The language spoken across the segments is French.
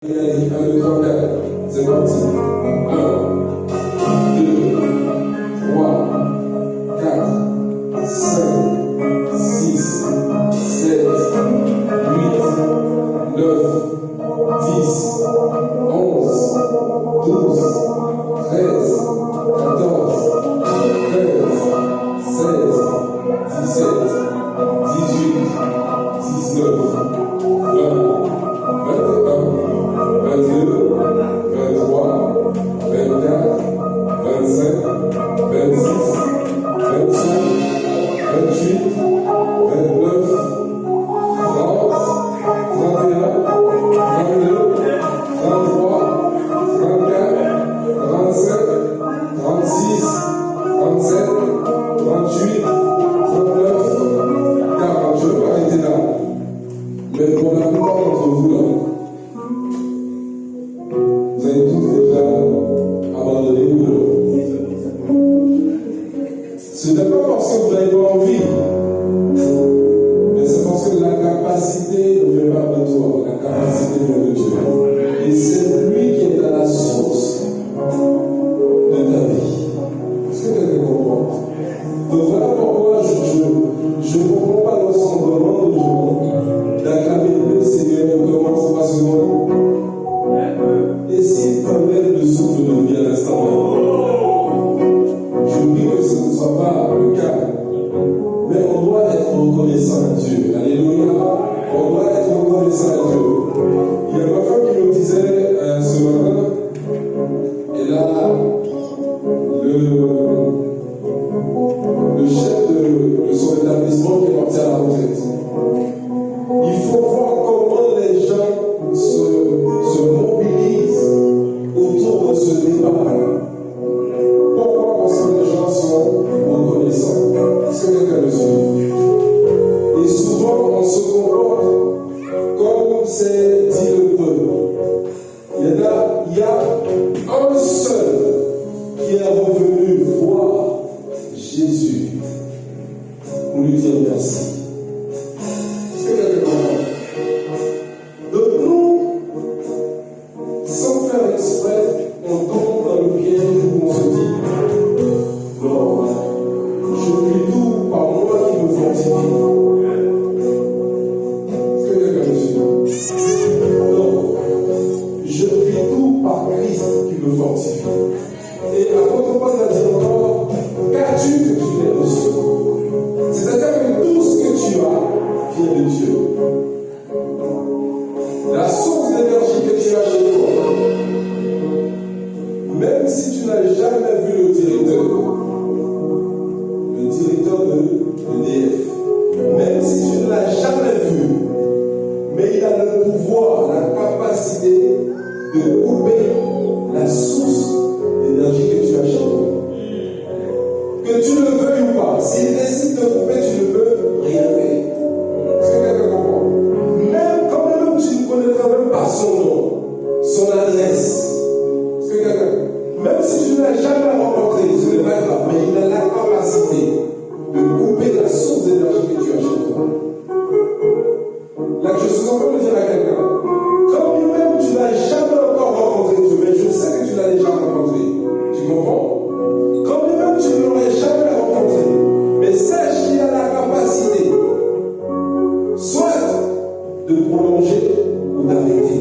Il a dit 1, 2, 3, 4. C'est parti. 1, 2, 3, 4, 5, 6, 7, 8, 9, 10, 11, 12, 13, 14, 15, 16, 17, 18, 19, 20. 22, 23, 24, 25, 26, 27, 28, 29, 30, 31, 32, 33, 34, 35, 36, 37, 38, 39, 40. Je vais arrêter là. Mais pour la plupart d'entre vous, là, vous avez tous déjà abandonné ou non? Ce n'est pas parce que vous n'avez pas envie, mais c'est parce que la capacité ne vient pas de toi, la capacité vient de Dieu. Et c'est lui qui est à la source de ta vie. Est-ce que quelqu'un comprend? Donc voilà pourquoi je ne comprends pas l'ensemble de gens d'acclamer le Seigneur et commence par ce moment. Et s'il t'enlève le souffle de vie à l'instant même, je prie que ce ne soit pas le cas. Mais on doit être reconnaissant à Dieu. Alléluia. On doit être reconnaissant à Dieu. Il y a ma femme qui me disait ce matin, et là, le chef de son établissement qui est parti à la retraite. Il faut voir comment les gens se mobilisent autour de ce départ. Pourquoi? Parce que les gens sont reconnaissants. Est-ce que quelqu'un me suit? Et souvent, on se comporte comme c'est dit le peuple. Il y a un seul qui est revenu voir Jésus pour lui dire merci. Est-ce que quelqu'un comprend? Donc nous, sans faire exprès, on tombe dans le piège où on se dit non, je fais tout par moi qui me fortifie. Est-ce que quelqu'un me suit? Non, je fais tout par Christ qui me fortifie. Et apôtre Paul a dit encore, qu'as-tu que tu l'aies reçu? C'est-à-dire que tout ce que tu as vient de Dieu. La source d'énergie que tu as chez toi, même si tu n'as jamais vu le directeur de EDF, même si tu ne l'as jamais vu, mais il a le pouvoir, la capacité de couper la source d'énergie que tu as chez toi. Que tu le veuilles ou pas, s'il décide de couper, tu ne peux rien faire. Est-ce que quelqu'un comprend? Même quand même tu ne connaîtras même pas son nom, son adresse. Est-ce que quelqu'un? Même si tu ne l'as jamais rencontré, ce n'est pas grave, mais il a la capacité de couper la source d'énergie que tu as chez toi. Là, je suis en train de dire à quelqu'un, quand même tu n'as jamais encore rencontré Dieu, mais je sais que tu l'as déjà rencontré. Tu comprends? Quand même tu ne l'aurais jamais rencontré, mais sache qu'il a la capacité soit de prolonger ou d'arrêter,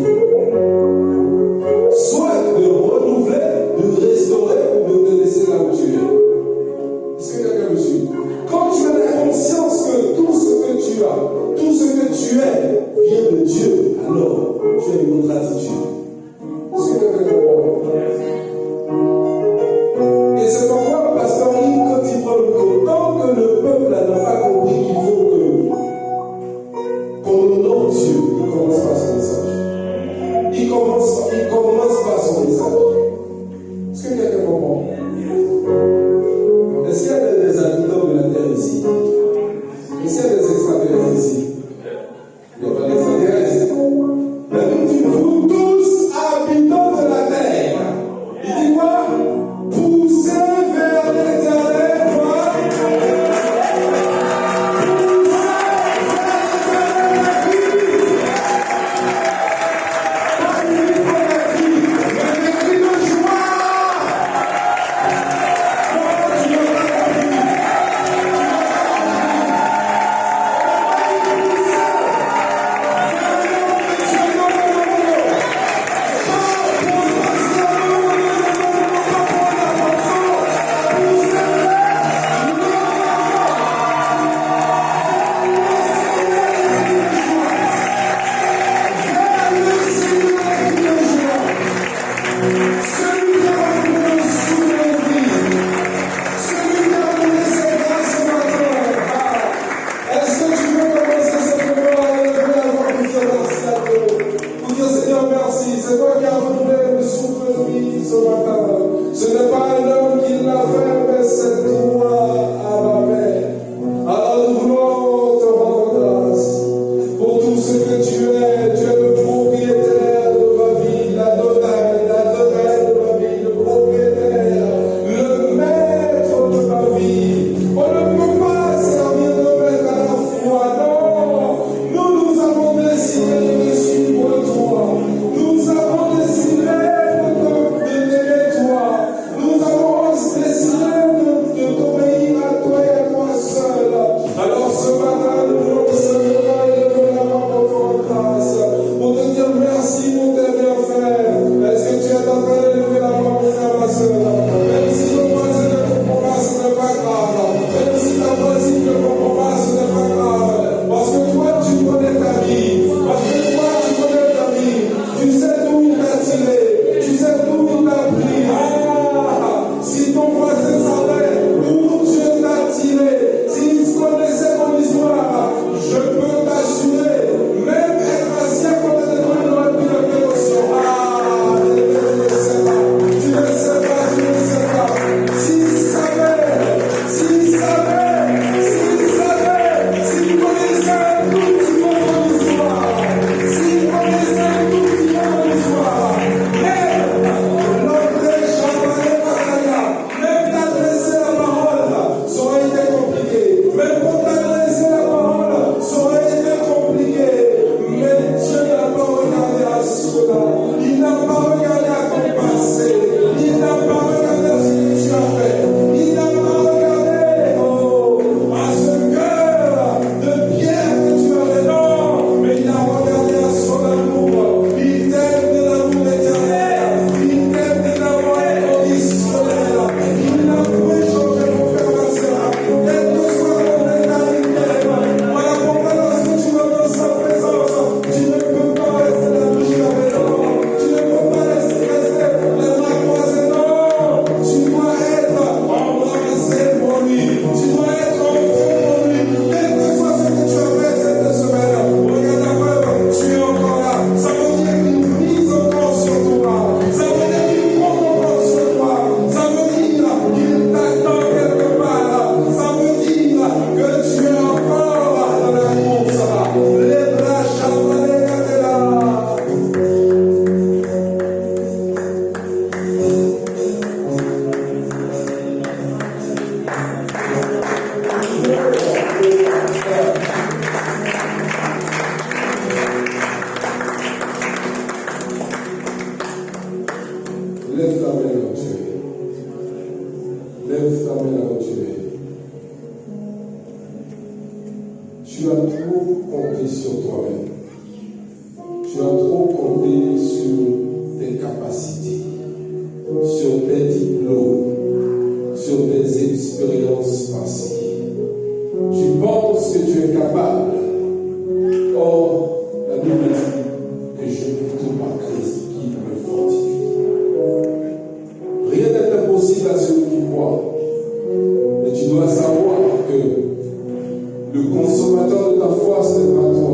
soit de renouveler, de restaurer ou de te laisser là où tu es. Est-ce que quelqu'un me suit? Quand tu as la conscience que tout ce que tu as, tout ce que tu es vient de Dieu, alors tu as une autre attitude. Est-ce que quelqu'un comprend? Et c'est pourquoi Pasteur Yves, quand il prend le micro, tant que le peuple n'a pas compris qu'il faut qu'on honore Dieu, il commence par son message. Il commence par son message. Est-ce que quelqu'un comprend? Est-ce qu'il y a des habitants de la terre ici? Est-ce qu'il y a des extraterrestres ici? Il n'y a pas d'extraterrestres. La Bible dit, vous tous C'est toi qui as renouvelé le souffle de vie ce matin. Ce n'est pas un homme qui l'a fait, mais c'est toi à la paix. Alors nous voulons te rendre grâce pour tout ce que tu es. Tu es le propriétaire de ma vie, la domaine de ma vie, le propriétaire, le maître de ma vie. On ne peut pas servir de maître à la fois, non. Nous avons décidé de suivre toi. Nous avons décidé de t'aimer toi. Nous avons décidé de t'obéir à toi et à toi seul. Alors ce matin, nous voulons simplement lever la main pour rendre grâce, pour te dire merci pour tes bienfaits. Est-ce que tu es en train de lever la main pour faire ma soeur? Même si ton voisin ne comprend pas, ce n'est pas grave. Même si ta voisine ne comprend pas, ce n'est pas grave. Parce que toi, tu connais ta vie. Parce que toi, tu connais ta vie. Tu sais d'où il t'a tiré. Tu sais d'où il t'a pris. Si ton voisin savait où Dieu t'a tiré, s'il connaissait ton histoire, je peux t'assurer, même être assis à côté de toi, il aurait pu le faire aussi. Tu ne sais pas. Tu ne sais pas. S'il connaissait tout petit peu ton histoire, s'il connaissait tout petit peu ton histoire, même t'adresser la parole, ça aurait été compliqué. Même pour t'adresser la parole, ça aurait été compliqué. Mais Dieu n'a pas regardé à cela. Il n'a pas regardé à ton passé. Il n'a pas regardé à ce que tu as fait. Il n'a pas regardé à ce cœur de pierre que tu avais. Non, mais il a regardé à son amour. Il t'aime de l'amour éternel. Il t'aime de l'amour inconditionnel. Il n'a pas changé mon frère, ma soeur. Quel que soit ton état, il t'aime. Voilà pourquoi lorsque tu vas dans sa présence, tu ne peux pas rester la bouche fermée. Non, tu ne peux pas rester les bras croisés. Non, tu dois être embrassé pour lui. Tu dois être en feu pour lui. Quel que soit ce que tu as fait cette semaine, regarde la preuve, tu es encore là. Ça veut dire qu'il mise encore sur toi. Ça veut dire qu'il compte encore sur toi. Ça veut dire qu'il t'attend quelque part. Ça veut dire que tu es encore dans la course. Les bras chamalés là. Lève ta main là où tu es. Lève ta main là où tu es. Tu as trop compté sur toi-même. Tu as trop compté sur tes capacités, sur tes diplômes, sur tes expériences passées. Tu penses que tu es capable. Or, la Bible dit que je ne peux pas Christ qui me fortifie. Rien n'est impossible à celui qui croit. Mais tu dois savoir que le consommateur de ta foi, ce n'est pas toi,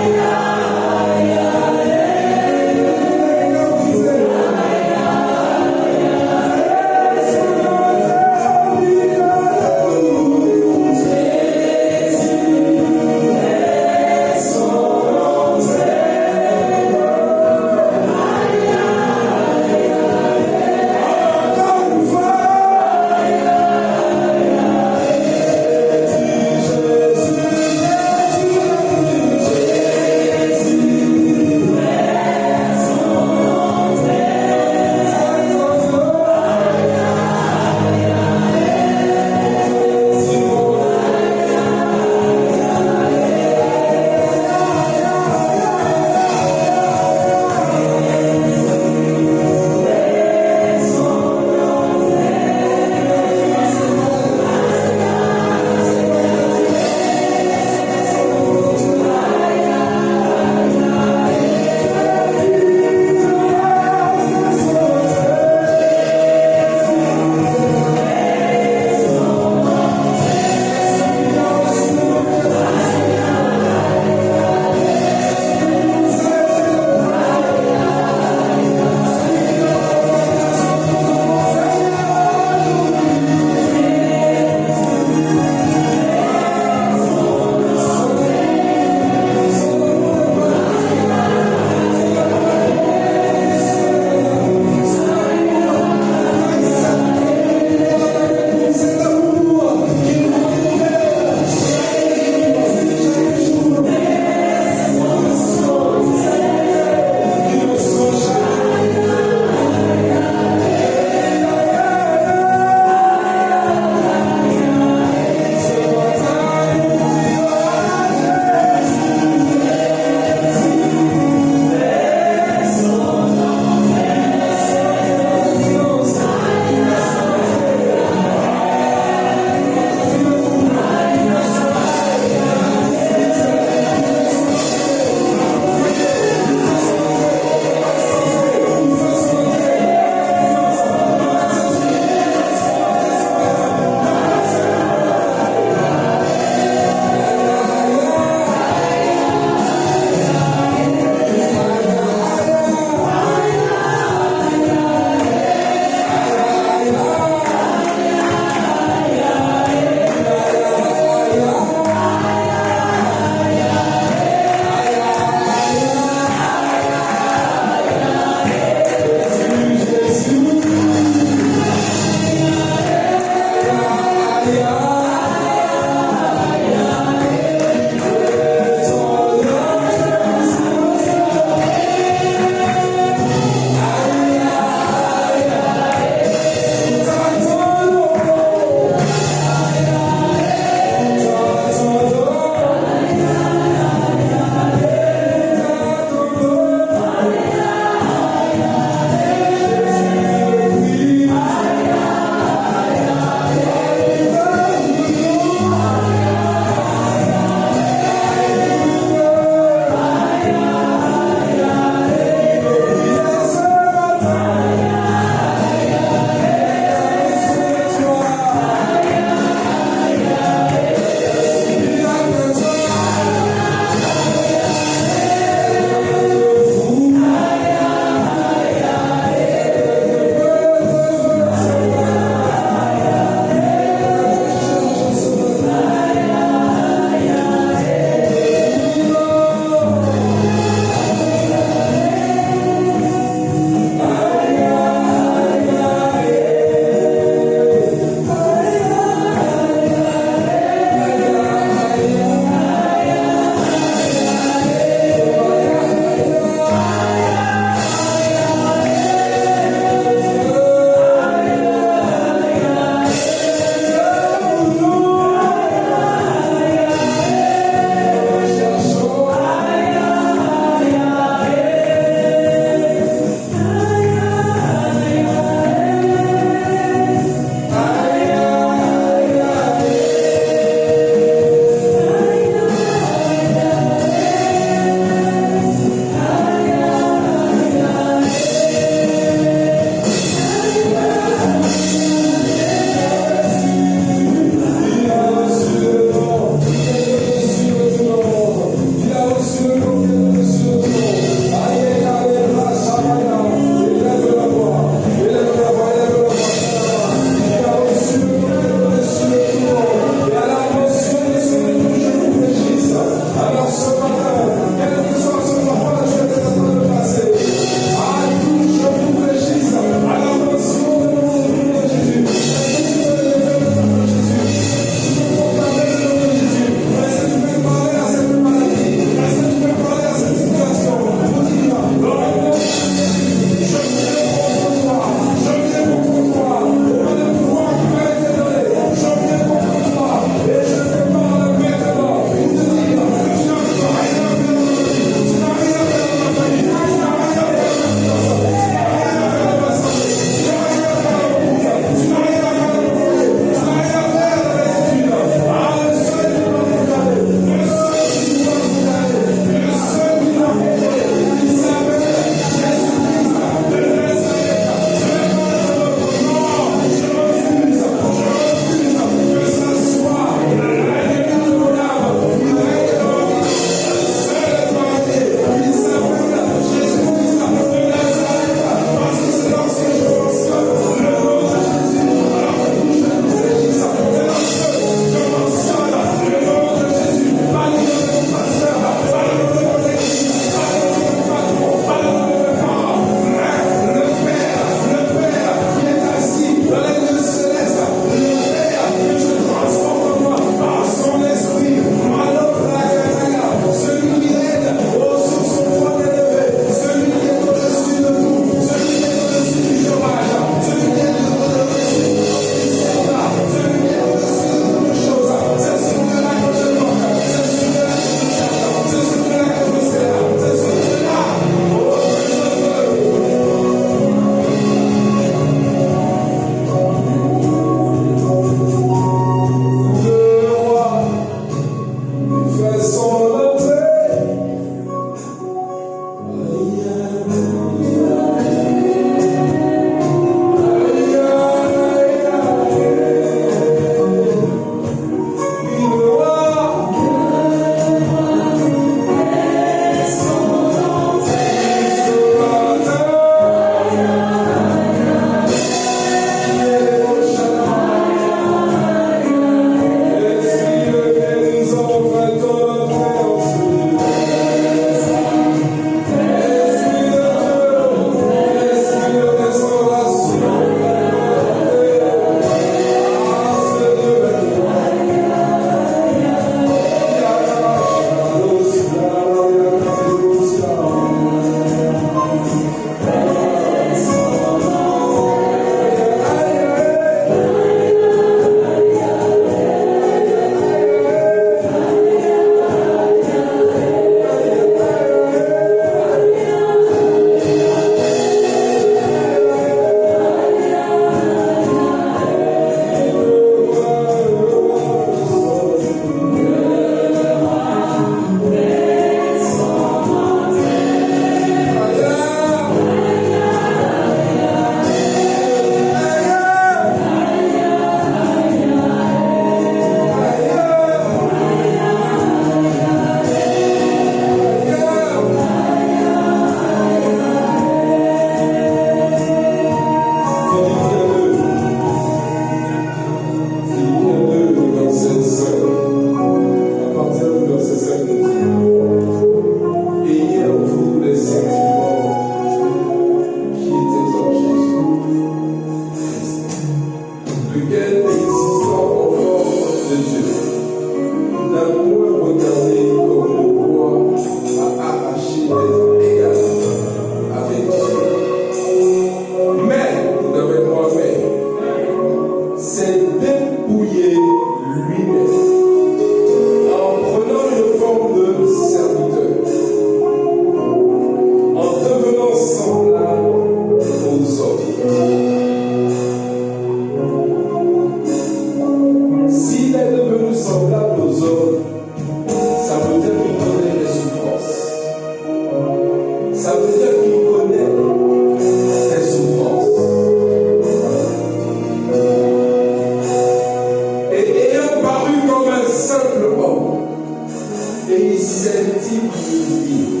l'initiative d'une vie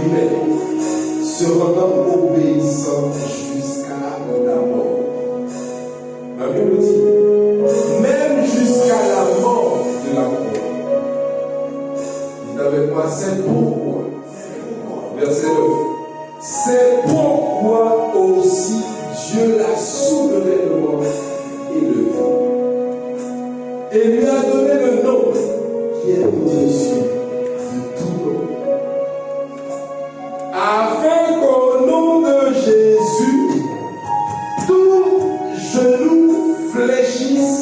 lui-même, se rendant obéissant jusqu'à la mort. La Bible dit, même jusqu'à la mort de la croix. Il n'avait pas, c'est pourquoi. Verset 9. C'est pourquoi aussi Dieu l'a souverainement élevé et lui a donné le nom qui est au-dessus de tout nom. Afin qu'au nom de Jésus, tout genou fléchisse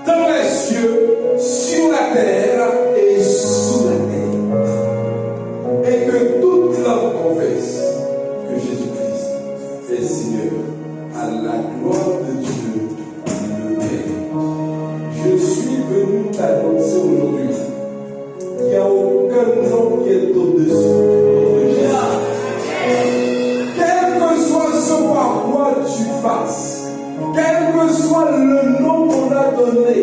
dans les cieux, sur la terre et sous la terre. Et que toute langue confesse que Jésus-Christ est Seigneur, à la gloire de Dieu le Père. Je suis venu t'annoncer aujourd'hui qu'il n'y a aucun nom qui est au-dessus du nom de Jésus. Quel que soit ce par quoi tu passes, quel que soit le nom qu'on a donné,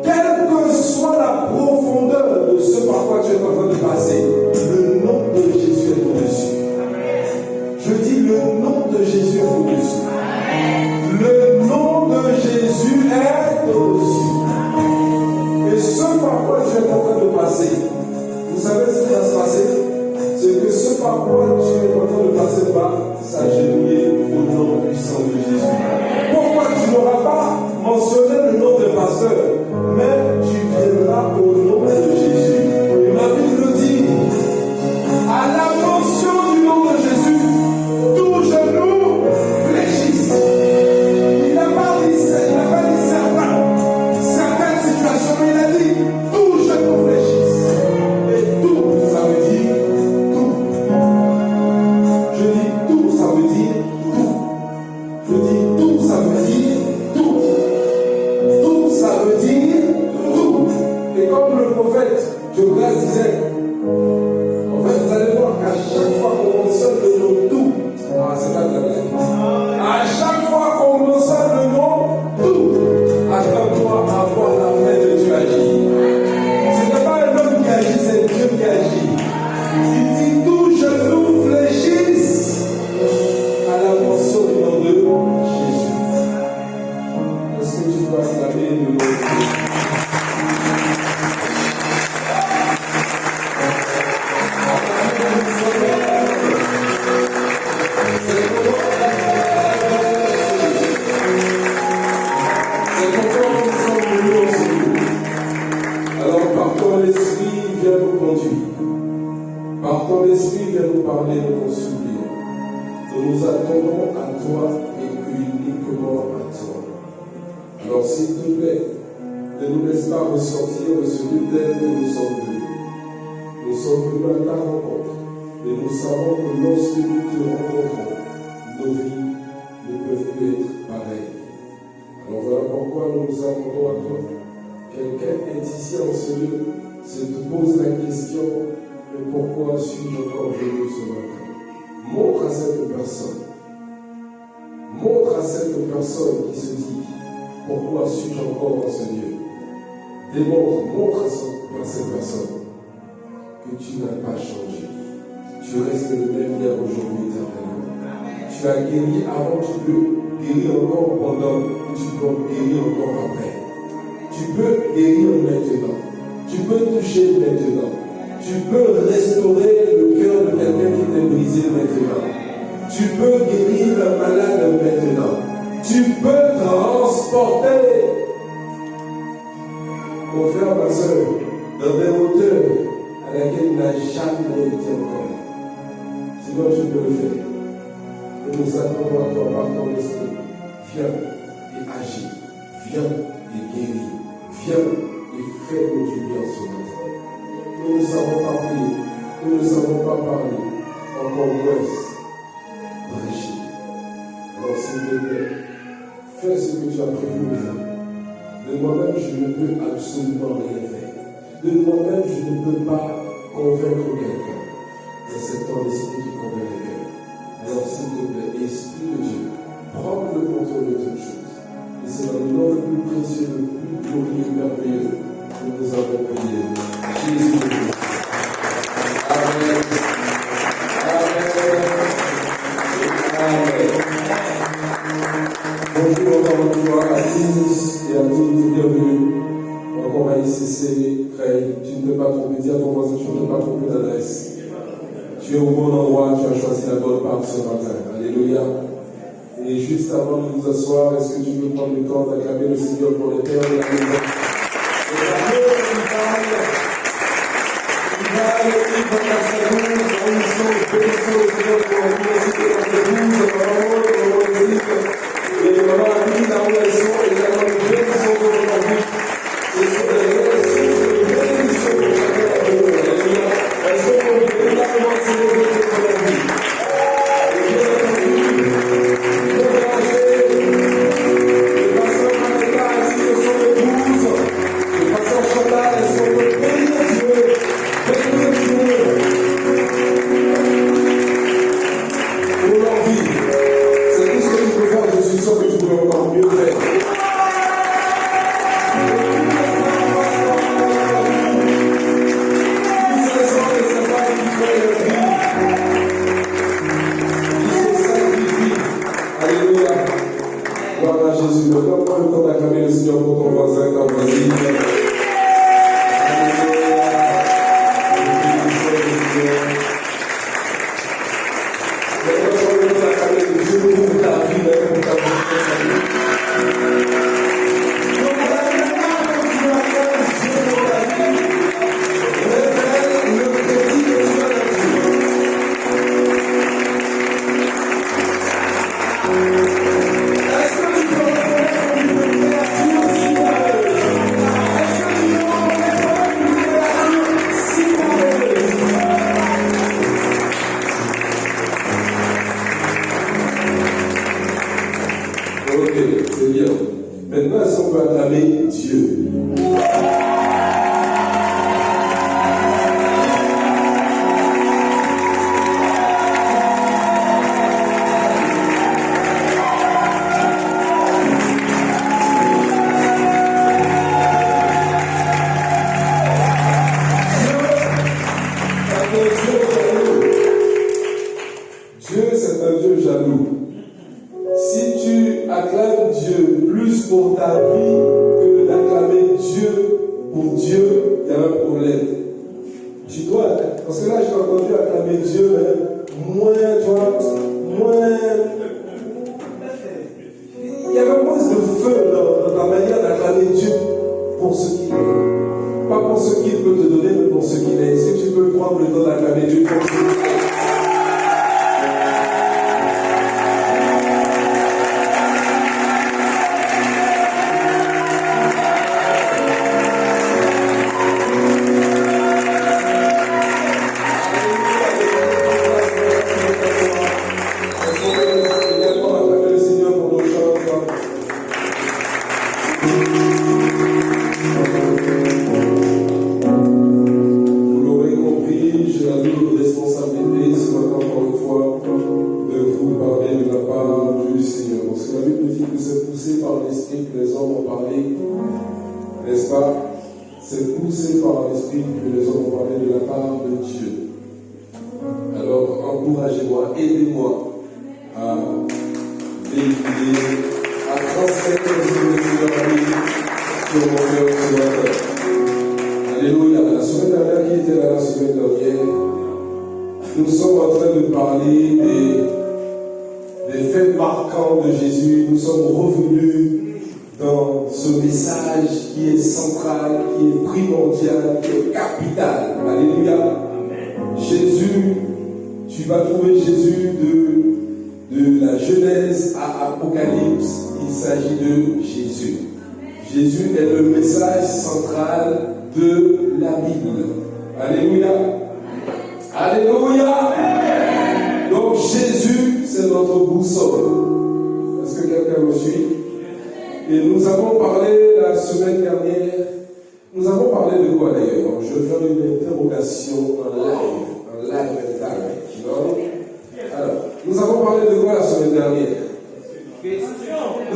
quelle que soit la profondeur de ce par quoi tu es en train de passer, le nom de Jésus est au-dessus. Je dis le nom de Jésus est au-dessus. Le nom de Jésus est au-dessus. Et ce par quoi tu es en train de passer, vous savez ce qui va se passer? C'est que ce par quoi tu es en train de passer va s'agenouiller au nom puissant de Jésus. Pourquoi tu n'auras pas mentionné le nom de pasteur, mais tu viendras au nom de Jésus. Et ma Bible dit, à la mention du nom de Jésus, tout genou fléchisse. Il n'a pas dit certaines situations, mais il a dit tout genou fléchisse. Et tout, ça veut dire tout. Je dis tout, ça veut dire tout. Je dis tout, ça veut dire tout. Tout, ça veut dire tout. Et comme le prophète Jonas disait, en fait, vous allez voir qu'à chaque fois qu'on mentionne le nom tout, c'est pas de la blague. À chaque fois qu'on mentionne le nom tout, attends-toi à voir la main de Dieu agir. Ce n'est pas un homme qui agit, c'est Dieu qui agit. Il dit tout genou fléchisse à la mention du nom de Jésus. Est-ce que tu peux acclamer le nom de Dieu? Alors par ton esprit, viens nous conduire. Par ton esprit, viens nous parler de ton souvenir. Nous nous attendons à toi et uniquement à toi. Alors s'il te plaît, ne nous laisse pas ressortir de ce lieu tel que nous sommes venus. Nous sommes venus à ta rencontre, et nous savons que lorsque nous te rencontrons, nos vies ne peuvent plus être pareilles. Alors voilà pourquoi nous nous attendons à toi. Quelqu'un est ici en ce lieu, se te pose la question, mais pourquoi suis-je encore venu ce matin? Montre à cette personne qui se dit, pourquoi suis-je encore en ce lieu? Montre à cette personne que tu n'as pas changé. Tu restes le même hier, aujourd'hui, éternellement. Tu as guéri avant, tu peux guérir encore pendant, tu peux guérir encore après. Tu peux guérir maintenant. Tu peux toucher maintenant. Tu peux restaurer le cœur de quelqu'un qui t'est brisé maintenant. Tu peux guérir un malade maintenant. Tu peux transporter, mon frère, ma soeur, dans des hauteurs à laquelle il n'a jamais été encore. Sinon, tu peux le faire. Et nous attendons à toi par ton esprit. Viens et agis. Viens et guéris. Viens et fais-nous du bien ce matin. Nous ne savons pas prier. Nous ne savons pas parler. Encore moins prêcher. Alors, s'il te plaît, fais ce que tu as prévu de faire. De moi-même, je ne peux absolument rien faire. De moi-même, je ne peux pas convaincre quelqu'un. Mais c'est ton esprit qui convainc les cœurs. Alors, s'il te plaît, Esprit de Dieu, prends le contrôle de toutes choses. Et c'est dans le nom le plus précieux, le plus glorieux, merveilleux que nous avons prié. Jésus. Amen. Amen. Bonjour encore une fois à tous et à toutes, bienvenue. Encore à ICC, Craig. Tu ne peux pas tromper, dis à ton voisin, tu ne peux pas tromper d'adresse. Tu es au bon endroit, tu as choisi la bonne part ce matin. Alléluia. Et juste avant de nous asseoir, est-ce que tu peux prendre le temps d'acclamer le Seigneur pour les pères de la maison?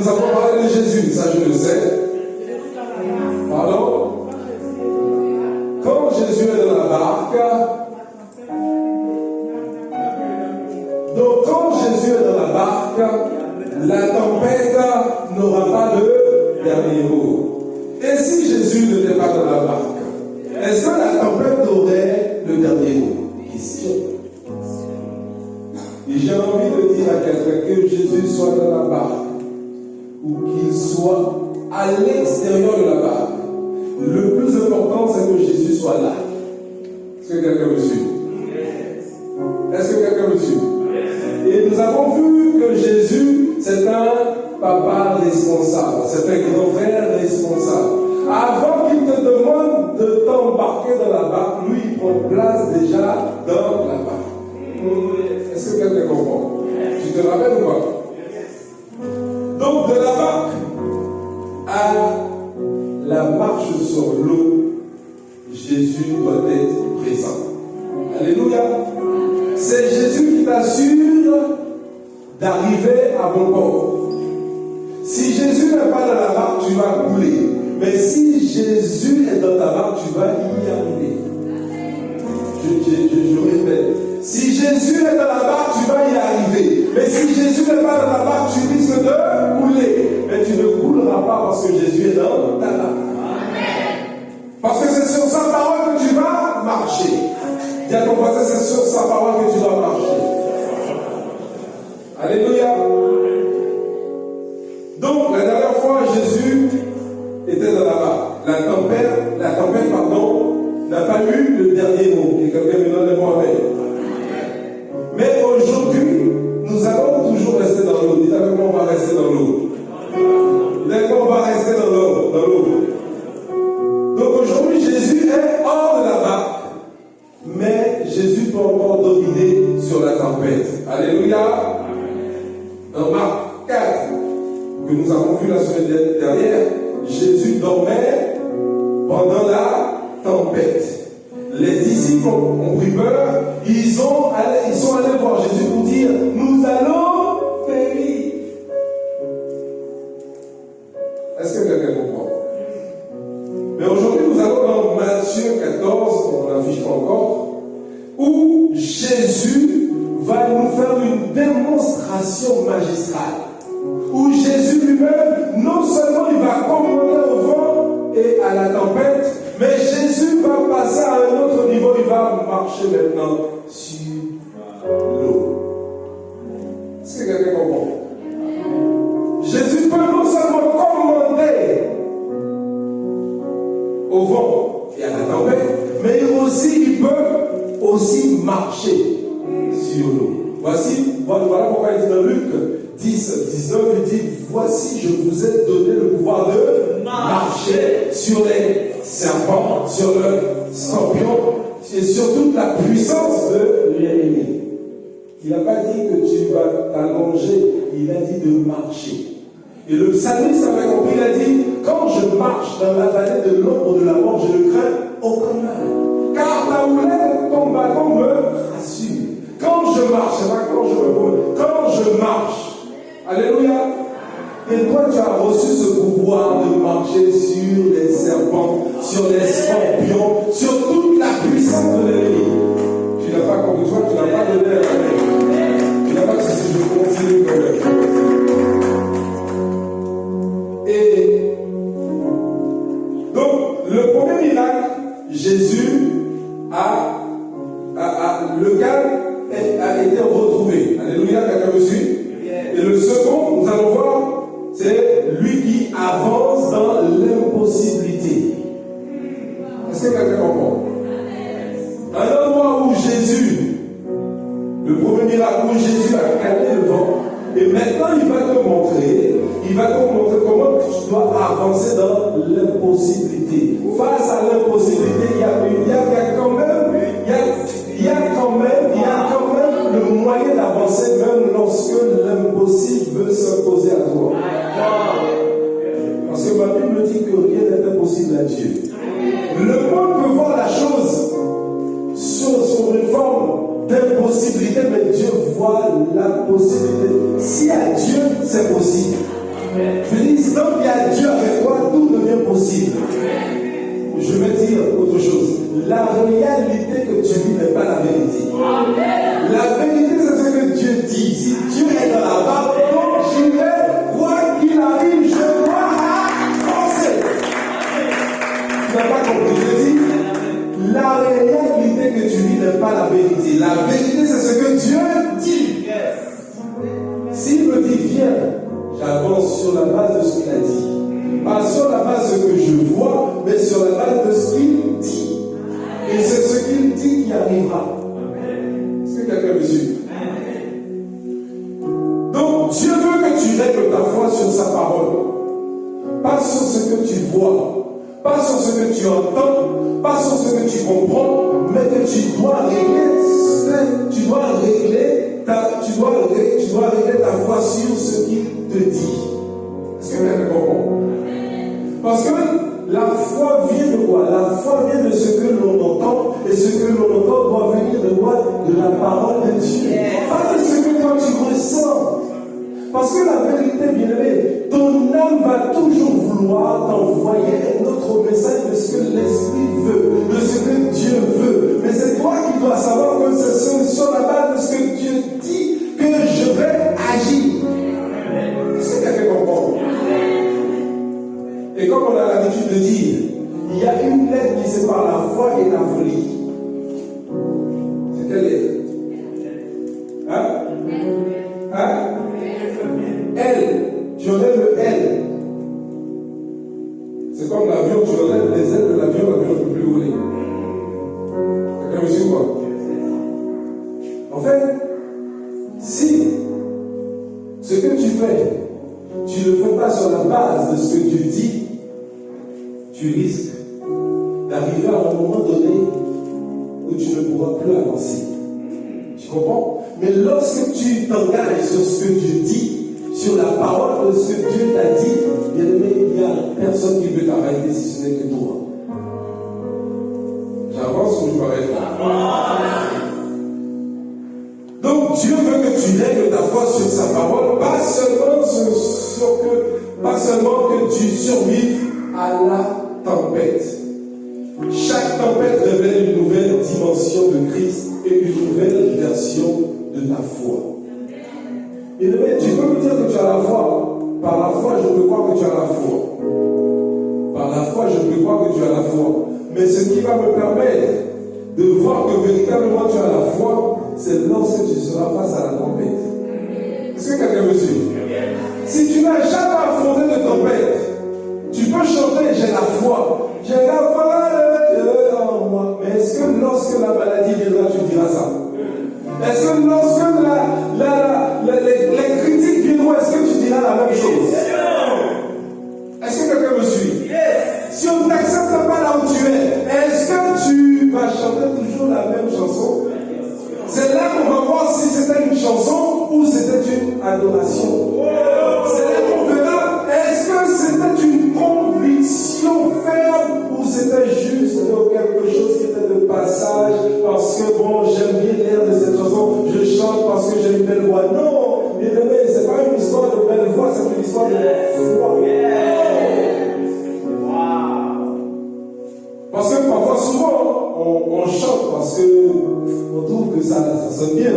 Nous avons parlé de Jésus. Ça faisait? Pardon? Quand Jésus est dans la barque, donc quand Jésus est dans la barque, la tempête n'aura pas de dernier mot. Et si Jésus n'était pas dans la barque, est-ce que la tempête aurait le dernier mot? Question. Et j'ai envie de dire à quelqu'un que Jésus soit dans la barque ou qu'il soit à l'extérieur de la barque. Le plus important, c'est que Jésus soit là. Est-ce que quelqu'un me suit? Est-ce que quelqu'un me suit? Et nous avons vu que Jésus, c'est un papa responsable, c'est un grand frère responsable. Avant qu'il te demande de t'embarquer dans la barque, lui, il prend place déjà dans la barque. Est-ce que quelqu'un comprend? Tu te rappelles ou pas? Donc, de la barque à la marche sur l'eau, Jésus doit être présent. Alléluia. C'est Jésus qui t'assure d'arriver à bon port. Si Jésus n'est pas dans la barque, tu vas couler. Mais si Jésus est dans ta barque, tu vas y arriver. Je répète. Si Jésus est dans la barque, tu vas y arriver. Mais si Jésus n'est pas dans la barque, tu risques de couler. Mais tu ne couleras pas parce que Jésus est dans ta barque. Parce que c'est sur sa parole que tu vas marcher. Dis à ton voisin, c'est sur sa parole que tu dois marcher. Alléluia. Donc, la dernière fois, Jésus était dans la barque. La tempête, n'a pas eu le dernier mot. Et quelqu'un me donne le mot avec. Mais aujourd'hui, nous allons toujours rester dans l'eau. Dites avec moi, on va rester dans l'eau. Dites avec moi, on va rester dans l'eau. Donc aujourd'hui, Jésus est hors de la barque. Mais Jésus peut encore dominer sur la tempête. Alléluia. Dans Marc 4, que nous avons vu la semaine dernière, Jésus dormait pendant la tempête. Les disciples ont pris peur. Ils sont allés voir Jésus pour dire, nous allons périr. Est-ce que quelqu'un comprend? Mais aujourd'hui, nous allons dans Matthieu 14, on n'affiche pas encore, où Jésus va nous faire une démonstration magistrale. Où Jésus lui-même, non seulement il va commander au vent et à la tempête, mais Jésus va passer à un autre niveau, il va marcher maintenant sur l'eau. Est-ce que quelqu'un comprend? Jésus peut non seulement commander au vent et à la tempête, mais il peut aussi marcher sur l'eau. Voilà pourquoi il dit dans Luc 10, 19, il dit, voici, je vous ai donné le pouvoir de marcher sur les serpents, sur le scorpion, et sur toute la puissance de l'ennemi. Il n'a pas dit que tu vas t'allonger, il a dit de marcher. Et le psalmiste avait compris, il a dit, quand je marche dans la vallée de l'ombre de la mort, je ne crains aucun mal. Car ta houlette, ton bâton me rassure. Quand je marche, c'est pas quand je me pose, quand je marche, alléluia. Et toi, tu as reçu ce pouvoir de marcher sur les serpents, sur les scorpions, sur toute la puissance de l'ennemi. Tu n'as pas compris, toi, tu n'as pas donné la main. Tu n'as pas dit si je continue quand même. Et donc, le premier miracle, Jésus le calme a été retrouvé. Alléluia, quelqu'un me suit? Et le second, nous allons voir, c'est lui qui avance dans l'impossibilité. Est-ce que quelqu'un comprend? Un endroit où Jésus, le premier miracle où Jésus a calmé le vent, et maintenant il va te montrer comment tu dois avancer dans l'impossibilité. Face à l'impossibilité, il y a quand même le moyen d'avancer, même lorsque l'impossible veut s'imposer à toi. Parce que ma Bible dit que rien n'est impossible à Dieu. Le monde peut voir la chose sur une forme d'impossibilité, mais Dieu voit la possibilité. Si à Dieu c'est possible, Je dis, tant qu'il y a Dieu avec toi, tout devient possible. Je vais dire autre chose. La réalité que tu vis n'est pas la vérité. La vérité, c'est ce que Dieu dit. Si Dieu est dans la barre, donc j'irai, quoi qu'il arrive, je dois avancer. Tu n'as pas compris. Je dis, la réalité que tu vis n'est pas la vérité. La vérité, c'est ce que Dieu dit. S'il me dit, viens, j'avance sur la base de ce qu'il a dit. Pas sur la base de ce que je vois, mais sur la base de ce qu'il dit. Et c'est ce qu'il dit qui arrivera. Est-ce que quelqu'un me suit? Donc, Dieu veut que tu règles ta foi sur sa parole. Pas sur ce que tu vois, pas sur ce que tu entends, pas sur ce que tu comprends, mais que tu dois régler ta foi sur ce qu'il te dit. Est-ce que quelqu'un comprend? Parce que la foi vient de quoi? La foi vient de ce que l'on entend, et ce que l'on entend doit venir de quoi? De la parole de Dieu. Pas de ce que toi tu ressens. Parce que la vérité, bien-aimée, ton âme va toujours vouloir t'envoyer un autre message de ce que l'Esprit veut, de ce que Dieu veut. Mais c'est toi qui dois savoir que c'est sur la base de ce que Dieu dit que je vais agir. Est-ce que quelqu'un comprend? Et comme on a l'habitude de dire, il y a une lettre qui sépare la foi et la folie. C'est quelle lettre? Hein? Hein? L. Tu enlèves le L. C'est comme l'avion, tu enlèves les ailes de l'avion ne peut plus voler. Quelqu'un me suit quoi? En fait, si ce que tu fais, tu ne le fais pas sur la base de ce que Dieu dit, tu risques d'arriver à un moment donné où tu ne pourras plus avancer. Tu comprends? Mais lorsque tu t'engages sur ce que Dieu dit, sur la parole de ce que Dieu t'a dit, bien aimé, il n'y a personne qui veut t'arrêter si ce n'est que toi. J'avance ou je m'arrête là? Donc Dieu veut que tu règles ta foi sur sa parole, pas seulement que tu survives à la tempête. Chaque tempête révèle une nouvelle dimension de Christ et une nouvelle version de ta foi. Et tu peux me dire que tu as la foi. Par la foi, je peux croire que tu as la foi. Par la foi, je peux croire que tu as la foi. Mais ce qui va me permettre de voir que véritablement tu as la foi, c'est lorsque tu seras face à la tempête. Est-ce que quelqu'un me suit? Si tu n'as jamais affronté de tempête, tu peux chanter « J'ai la foi ». J'ai la foi de Dieu en moi. Mais est-ce que lorsque la maladie viendra, tu diras ça? Est-ce que lorsque les critiques viendront, est-ce que tu diras la même chose? Est-ce que quelqu'un me suit? Si on ne t'accepte pas là où tu es, est-ce que tu vas chanter toujours la même chanson? C'est là qu'on va voir si c'était une chanson ou c'était une adoration. C'est là qu'on verra, est-ce que c'était une conviction ferme ou c'était juste quelque chose qui était de passage parce que bon, j'aime bien l'air de cette chanson, je chante parce que j'ai une belle voix. Non, bien aimé, c'est pas une histoire de belle voix, c'est une histoire de foi. Parce que parfois, souvent, on chante parce qu'on trouve que ça sonne bien.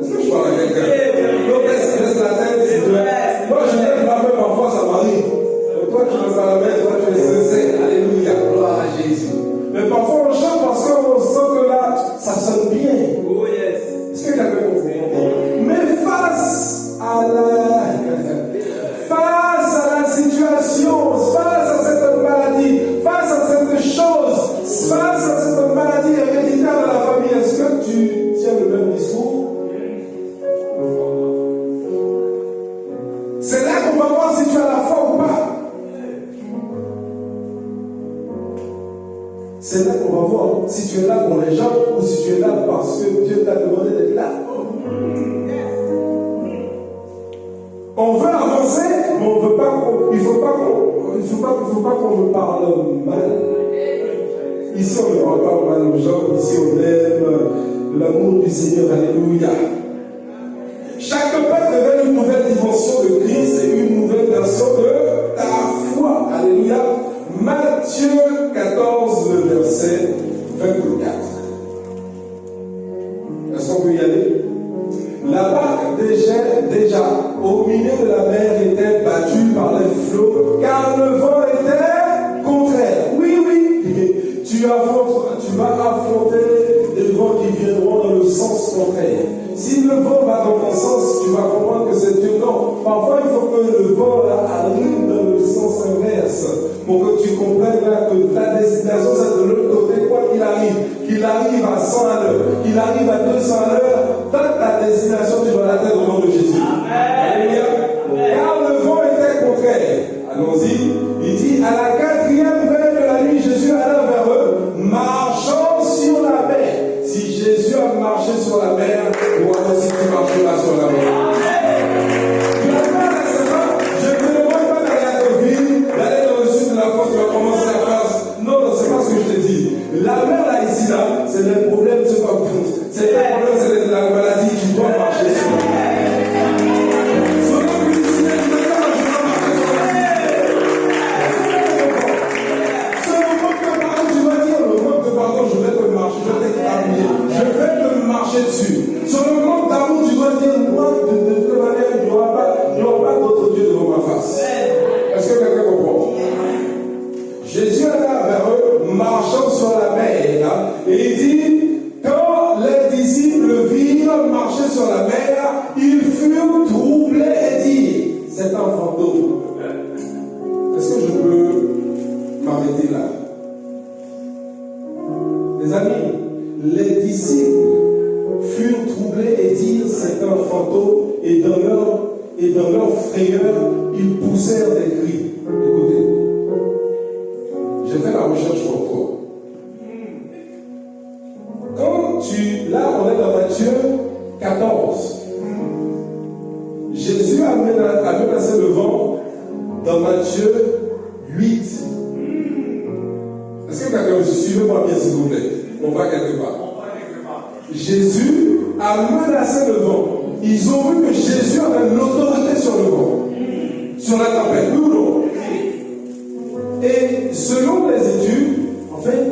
Est-ce que je parle à quelqu'un? Donc, laisse la tête. Moi, je lève la main, parfois, ça m'arrive. Toi, tu ne pas la main, toi, tu es sincère. Alléluia, gloire à Jésus. Mais parfois, on chante parce qu'on sent que là, ça sonne bien. Est-ce que quelqu'un comprend? Mais face à la situation, face à cette maladie, face à cette chose, face à cette maladie héréditaire de la famille, est-ce que tu tiens le même discours? C'est là qu'on va voir si tu as la foi ou pas. C'est là qu'on va voir si tu es là pour les gens ou si tu es là parce que Dieu t'a demandé d'être là. On veut avancer, mais on veut pas il faut pas qu'on me parle mal. Ici, on ne parle pas mal aux gens. Ici, on aime l'amour du Seigneur. Alléluia. Chaque tempête révèle une nouvelle dimension de Christ et une nouvelle version verset 24. Est-ce qu'on peut y aller? La barque déjà au milieu de la mer était battue par les flots, car le vent était contraire. Oui, tu vas affronter des vents qui viendront dans le sens contraire. Si le vent va dans ton sens, tu vas comprendre que c'est violent. Parfois, il faut que le vent arrive dans le sens inverse pour que tu comprennes que ta destination, c'est de l'autre côté, quoi qu'il arrive à 100 à l'heure, qu'il arrive à 200 à l'heure, dans ta destination, tu dois l'atteindre au nom de Jésus. Alléluia. Car le vent était contraire. Allons-y. Il dit, à la 4e veille de la nuit, Jésus alla vers eux, marchant sur la mer. Si Jésus a marché sur la mer, toi aussi tu marcheras sur la mer. La mer, c'est pas, je ne te demande pas d'aller à Deauville, d'aller dans le sud de la France, tu vas commencer la France. Non, c'est pas ce que je te dis. La mer là, ici, là, c'est le problème, c'est pas tout. C'est le problème, c'est la maladie, tu dois marcher sur la mer. Dessus. Sur le manque d'amour, tu dois dire, moi, de toute manière, il n'y aura pas d'autre Dieu devant ma face. Est-ce que quelqu'un comprend? Jésus alla vers eux, marchant sur la mer, et il dit, quand les disciples le virent marcher sur la mer, ils furent troublés et dirent, c'est un fantôme. Est-ce que je peux m'arrêter là? Les amis, les disciples furent troublés et dirent c'est un fantôme, et dans leur frayeur, ils poussèrent des cris. Écoutez, j'ai fait la recherche pour toi. Là on est dans Matthieu 14. Jésus a menacé le vent dans Matthieu 8. Est-ce que quelqu'un me suit? Suivez-moi bien s'il vous plaît. On va quelque part. Jésus a menacé le vent. Ils ont vu que Jésus avait l'autorité sur le vent, sur la tempête. Oui ou non? Et selon les études, en fait,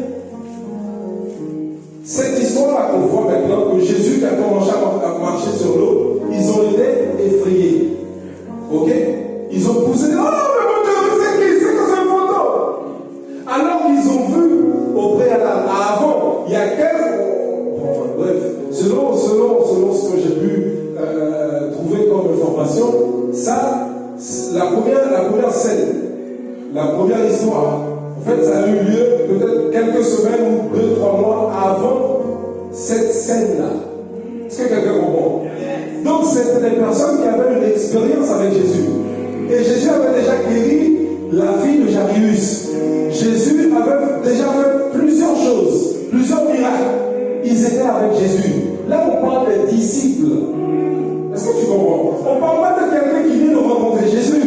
cette histoire-là qu'on voit maintenant, que Jésus qui a commencé à marcher sur l'eau, ils ont été effrayés. Ok? Ils ont poussé. Oh, mais mon Dieu, c'est qui? C'est que c'est un fantôme. Alors qu'ils ont vu au préalable, avant, il y a quelques. Bref, selon ce que j'ai pu trouver comme information, ça, la première scène, la première histoire, en fait, ça a eu lieu peut-être quelques semaines ou 2-3 mois avant cette scène-là. Est-ce que quelqu'un comprend? Donc, c'était des personnes qui avaient une expérience avec Jésus. Et Jésus avait déjà guéri la fille de Jairus. Jésus avait déjà fait plusieurs choses, plusieurs miracles. Ils étaient avec Jésus. Là, on parle des disciples. Est-ce que tu comprends? On ne parle pas de quelqu'un qui vient de rencontrer Jésus.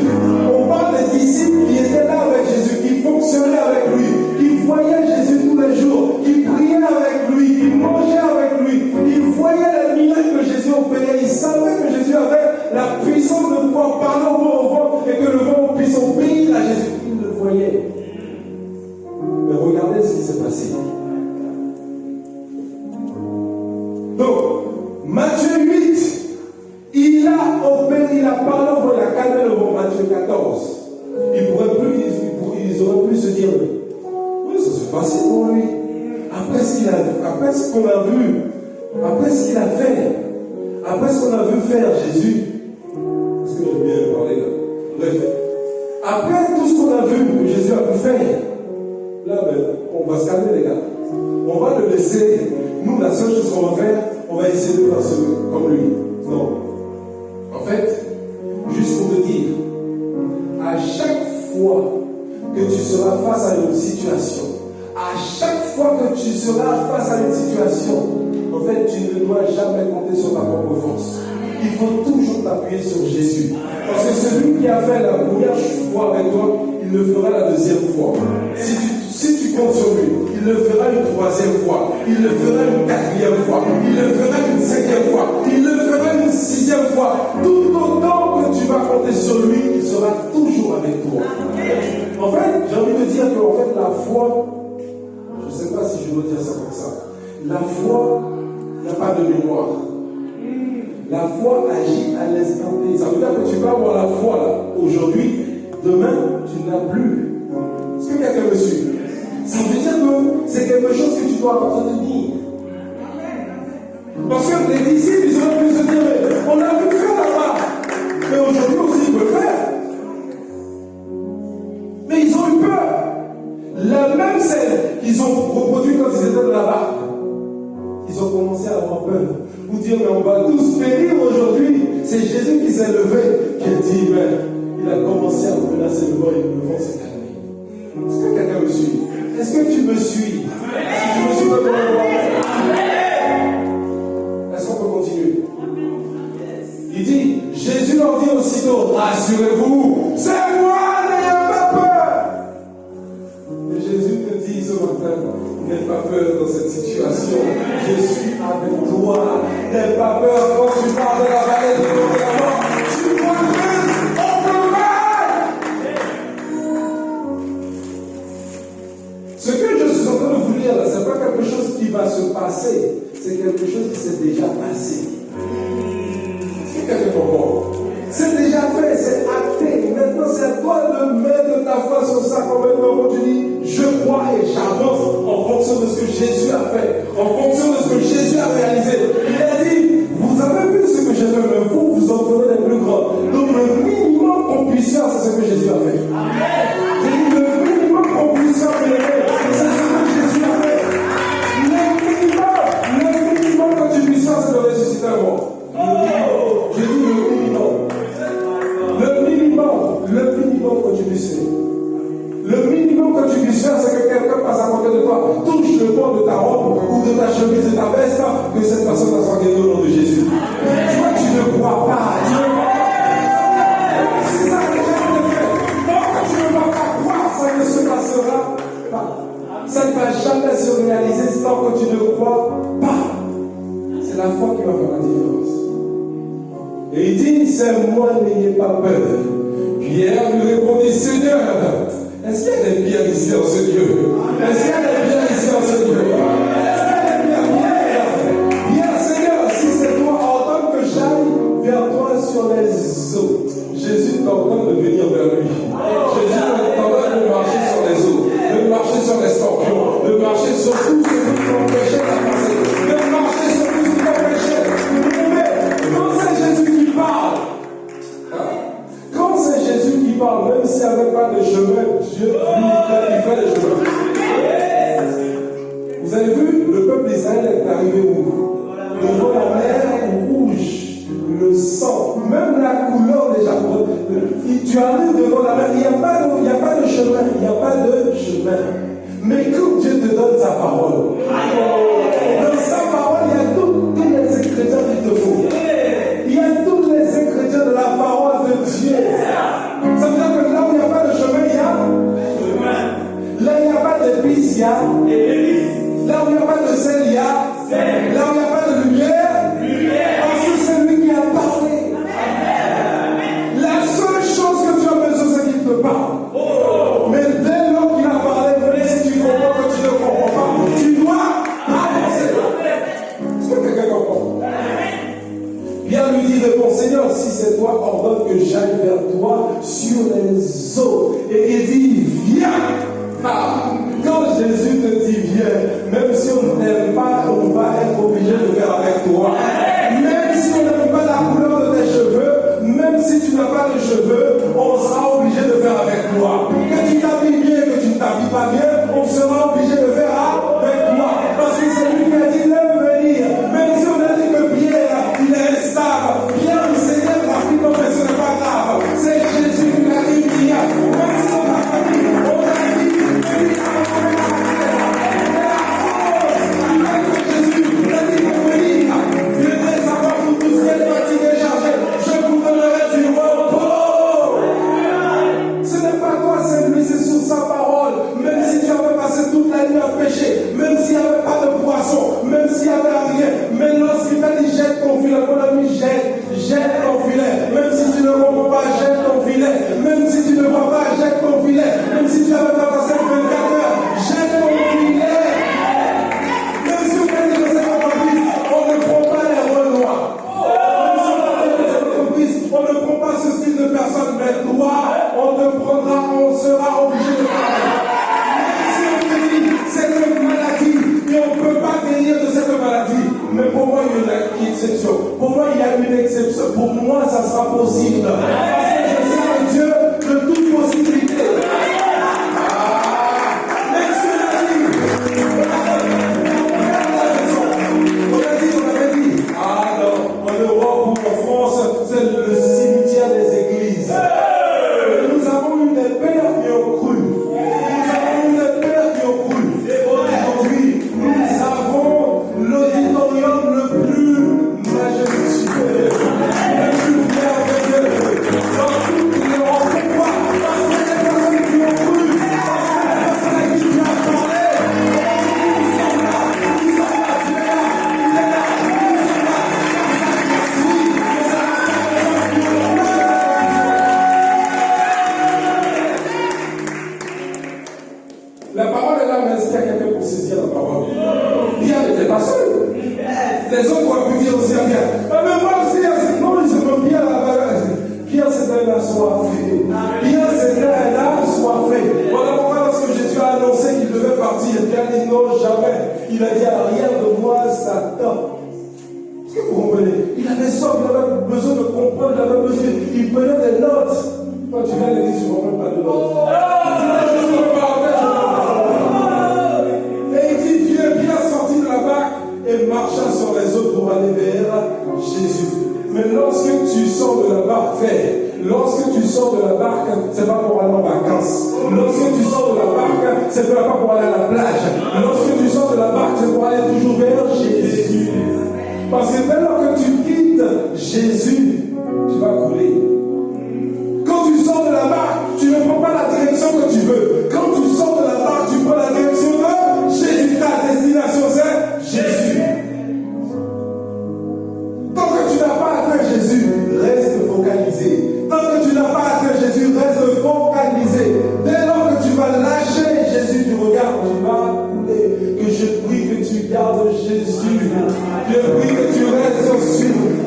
On parle des disciples qui étaient là avec Jésus, qui fonctionnaient avec lui, qui voyaient Jésus tous les jours, qui priaient avec lui, qui mangeaient avec lui. Ils voyaient les miracles que Jésus opérait. Ils savaient que Jésus avait la puissance de pouvoir parler au vent et que le vent puisse obéir à Jésus. Ils le voyaient. Mais regardez ce qui s'est passé. Donc, Matthieu 8, il a parlé, il a calmé le vent. Matthieu 14. Ils auraient pu se dire, oui, ça c'est facile pour lui. Après ce qu'on a vu, après ce qu'il a fait, après ce qu'on a vu faire Jésus, est-ce que j'ai bien parlé là? Bref, après tout ce qu'on a vu que Jésus a pu faire, là, on va se calmer les gars. On va le laisser. Nous, la seule chose qu'on va faire, on va essayer de faire comme lui. Non. En fait, juste pour te dire, à chaque fois que tu seras face à une situation, à chaque fois que tu seras face à une situation, en fait, tu ne dois jamais compter sur ta propre force. Il faut toujours t'appuyer sur Jésus. Parce que celui qui a fait la première fois avec toi, il le fera la deuxième fois. Si tu comptes sur lui, il le fera une troisième fois, il le fera une quatrième fois, il le fera une cinquième fois, il le fera une sixième fois. Tout autant que tu vas compter sur lui, il sera toujours avec toi. En fait, j'ai envie de dire que en fait, la foi, je ne sais pas si La foi n'a pas de mémoire. La foi agit à l'instant T. Ça veut dire que tu peux avoir la foi là, aujourd'hui, demain, tu n'as plus. Est-ce que quelqu'un me suit? Ça veut dire que c'est quelque chose que tu dois entretenir. Parce que les disciples, ils auraient pu se dire, mais on a pu faire là-bas. Mais aujourd'hui aussi, ils peuvent faire. Mais ils ont eu peur. La même scène qu'ils ont reproduite quand ils étaient dans la barque, ils ont commencé à avoir peur. Pour dire, mais on va tous périr aujourd'hui. C'est Jésus qui s'est levé, qui a dit, mais il a commencé à menacer le vent et le vent s'est calmé. Est-ce que quelqu'un me suit? Est-ce que tu me suis? Est-ce que tu me suis pas comment on va? Est-ce qu'on peut continuer? Il dit, Jésus leur dit aussitôt, rassurez-vous, c'est moi, n'ayez pas peur. Et Jésus te dit ce matin, n'aie pas peur dans cette situation. Je suis avec toi. N'aie pas peur quand tu pars de la vallée de la mort. Tu protéges, on te va. Ce que je suis en train de vous dire là, ce n'est pas quelque chose qui va se passer. C'est quelque chose qui s'est déjà passé. C'est quelque chose. C'est déjà fait, c'est acté. Maintenant, c'est à toi de mettre ta foi sur ça. Complètement, tu dis, je crois et j'avance en fonction de ce que Jésus a fait, en fonction de ce que Jésus a réalisé. Il a dit, vous avez vu ce que j'ai fait, mais vous en ferez les plus grands. Donc, le minimum qu'on puisse faire, c'est ce que Jésus a fait. J'ai dit, le minimum qu'on puisse faire, c'est ce que Jésus a fait. Le minimum que tu puisses faire, c'est de ressusciter un mort. J'ai dit le minimum. Le minimum que tu puisses faire. Le minimum que tu puisses faire, c'est que quelqu'un passe à côté de toi, touche le bord de ta robe ou de ta chemise et ta veste, que cette personne va s'engager au nom de Jésus. Toi, tu ne crois pas. Tu ne crois pas. C'est ça que j'ai fait. Tant que tu ne vas pas croire, ça ne se passera pas. Ça ne va jamais se réaliser tant que tu ne crois pas. C'est la foi qui va faire la différence. Et il dit, c'est moi, n'ayez pas peur. Pierre lui répondit, Seigneur, est-ce qu'il y a des pierres ici en ce lieu? Est-ce qu'il y a des pierres ici en ce lieu? Est-ce qu'il y a des pierres? Pierre, Seigneur, si c'est toi, ordonne que j'aille vers toi sur les eaux. Jésus t'ordonne de venir vers lui. Jésus t'ordonne de marcher sur les eaux, de marcher sur les scorpions, de marcher sur tout ce qui t'empêchait d'avancer, de marcher sur tout ce qui t'empêchait. Quand c'est Jésus qui parle, même s'il n'y avait pas de chemin, Dieu il fait des chemins. Vous avez vu, le peuple d'Israël est arrivé où? Devant la mer rouge, le sang, même la couleur déjà. Tu arrives devant la mer, il n'y a pas de chemin, il n'y a pas de chemin. Mais quand Dieu te donne sa parole, dans sa parole, il y a tous les ingrédients qu'il te faut. Il y a tous les ingrédients de la parole de Dieu. Ça veut dire que là où il n'y a pas de chemin, il y a chemin. Là où il n'y a pas d'épices, il y a épices. Là où il n'y a pas de sel, il y a sel. Là où il n'y a pas de lumière, parce que c'est lui qui a parlé. La seule chose que tu as besoin, c'est qu'il te parle. Mais dès lors qu'il a parlé, même si tu comprends que tu ne comprends pas, tu dois avancer. Est-ce que quelqu'un comprend? Pierre lui dit, bon Seigneur, si c'est toi, ordonne que j'aille vers toi sur les eaux. Et il dit, viens. Quand Jésus te dit viens, même si on n'aime pas, on va être obligé de exception. Pour moi, il y a une exception. Pour moi, ça sera possible. Parce que je suis un Dieu de toute possibilité. Il a dit à l'arrière de moi, Satan. Est-ce que vous comprenez? Il avait soif, il avait besoin de comprendre, il avait besoin. Il prenait des notes. Quand tu viens de dire, tu ne comprends pas de notes. Et il dit, Pierre sortit de la barque et marcha sur les eaux pour aller vers Jésus. Mais lorsque tu sors de la barque, lorsque tu sors de la barque, c'est pas pour aller en vacances. Lorsque tu sors de la barque, c'est pas pour aller à la plage. Lorsque tu sors de la barque, c'est pour aller toujours vers Jésus. Parce que dès lors que tu quittes Jésus, tu vas couler. Quand tu sors de la barque, tu ne prends pas la direction que tu veux. Quand tu sors de la barque, tu prends la direction de Jésus. Ta destination, c'est Jésus. Tant que tu n'as pas atteint Jésus, reste focalisé. Tant que tu n'as pas atteint Jésus, reste focalisé. Dès lors que tu vas lâcher Jésus du regard, tu vas couler. Que je prie que tu gardes Jésus. Je prie que tu restes sur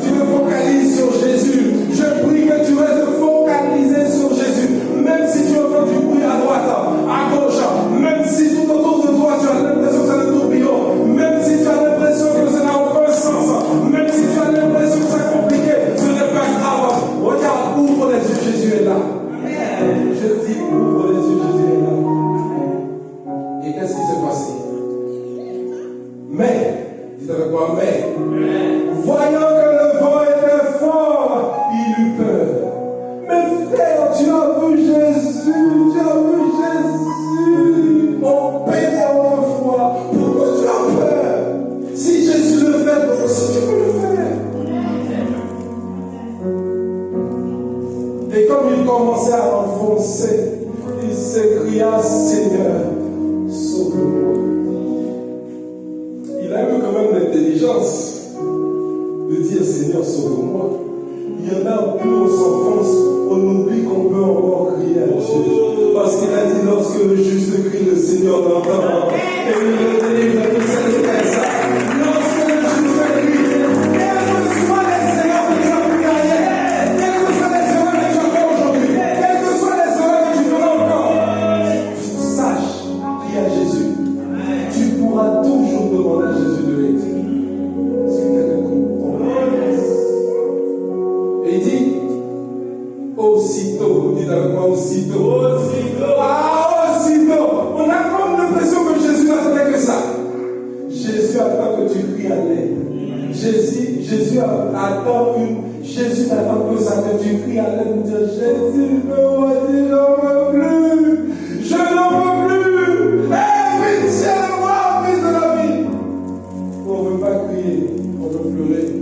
tu te focalises sur Jésus. Je prie que tu restes focalisé sur Jésus. Même si tu entends du bruit à droite, à gauche, même si tout autour de toi tu as l'impression que c'est un tourbillon, même si tu as l'impression que ça n'a aucun sens, même si tu as l'impression que c'est compliqué, ce n'est pas grave. Regarde, ouvre les yeux, Jésus est là. Je dis, ouvre les yeux, Jésus est là. Et qu'est-ce qui s'est passé? Mais, dites avec moi, mais, voyant que le vent était fort, il eut peur. Mais frère, tu as vu Jésus, mon Père autrefois. Pourquoi tu as peur? Si Jésus le fait, toi aussi tu peux le faire. Et comme il commençait à enfoncer, il s'écria, Seigneur, sauve-moi. Il a eu quand même l'intelligence de dire, Seigneur, sauve-moi. Il y en a où on s'enfonce, on oublie qu'on peut encore crier à Dieu. Parce qu'il a dit, lorsque le juste crie, le Seigneur l'entend. Et il le délivre de cette ça. Lorsque le juste crie, quels que soient les erreurs que tu as pu gagner, quelles que soient les erreurs que tu as fait aujourd'hui, quelles que soient les erreurs que tu feras encore, sache, prie à Jésus. Tu pourras toujours demander à Jésus de l'aider. C'est quelqu'un comprend. Et il dit, aussitôt, dites avec moi, aussitôt. Ah, aussitôt. On a comme l'impression que Jésus n'attendait que ça. Jésus attend que tu cries à l'aide. Jésus n'attend que ça, que tu cries à l'aide pour dire, Jésus, je n'en veux plus. Je n'en veux plus. Aie pitié de moi, fils de la vie. On ne veut pas crier, on veut pleurer. Il